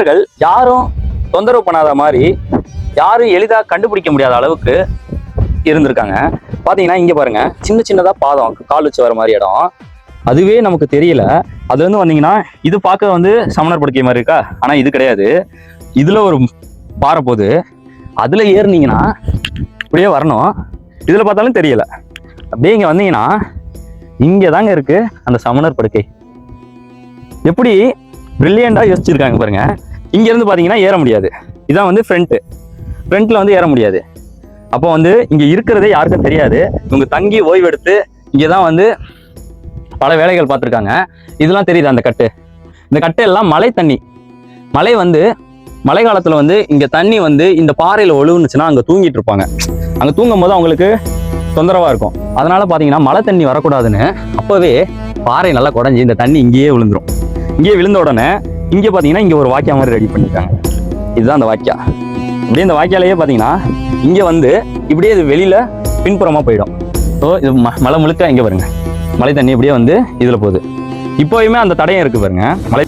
மனிதர்கள் யாரும் தொந்தரவு பண்ணாத மாதிரி யாரும் எளிதாக கண்டுபிடிக்க முடியாத அளவுக்கு இருந்திருக்காங்க. பார்த்தீங்கன்னா இங்கே பாருங்க, சின்ன சின்னதாக பாதம் கால் வச்சு வர மாதிரி இடம், அதுவே நமக்கு தெரியல. அது வந்து வந்தீங்கன்னா இது பார்க்க வந்து சமணர் படுக்கை மாதிரி இருக்கா, ஆனால் இது கிடையாது. இதில் ஒரு பாறை போகுது, அதில் ஏறினீங்கன்னா இப்படியே வரணும். இதில் பார்த்தாலும் தெரியல. அப்படியே இங்கே வந்தீங்கன்னா இங்கே தாங்க இருக்கு அந்த சமணர் படுக்கை. எப்படி பிரில்லியண்டாக யோசிச்சிருக்காங்க பாருங்க. இங்கேருந்து பார்த்தீங்கன்னா ஏற முடியாது, இதான் வந்து ஃப்ரண்ட்டில் வந்து ஏற முடியாது. அப்போ வந்து இங்கே இருக்கிறதே யாருக்கும் தெரியாது. இவங்க தங்கி ஓய்வெடுத்து இங்கே தான் வந்து பல வேலைகள் பார்த்துருக்காங்க. இதெல்லாம் தெரியுது அந்த கட்டு. இந்த கட்டு எல்லாம் மழை தண்ணி. மழை காலத்தில் வந்து இங்கே தண்ணி வந்து இந்த பாறையில் ஒழுகுனுச்சுன்னா அங்கே தூங்கிட்டு இருப்பாங்க. அங்கே தூங்கும் போது அவங்களுக்கு தொந்தரவாக இருக்கும். அதனால பார்த்தீங்கன்னா மழை தண்ணி வரக்கூடாதுன்னு அப்போவே பாறை நல்லா குடஞ்சி இந்த தண்ணி இங்கேயே விழுந்துடும். இங்கேயே விழுந்த உடனே இங்கே பார்த்தீங்கன்னா இங்கே ஒரு வாய்க்கா மாதிரி ரெடி பண்ணிட்டாங்க. இதுதான் அந்த வாய்க்கா. அப்படியே இந்த வாய்க்காலேயே பார்த்தீங்கன்னா இங்கே வந்து இப்படியே இது வெளியில் பின்புறமாக போயிடும். ஸோ இது மழை முழுக்க இங்கே பாருங்க, மழை தண்ணி இப்படியே வந்து இதில் போகுது. இப்போயுமே அந்த தடையம் இருக்குது பாருங்க. மழை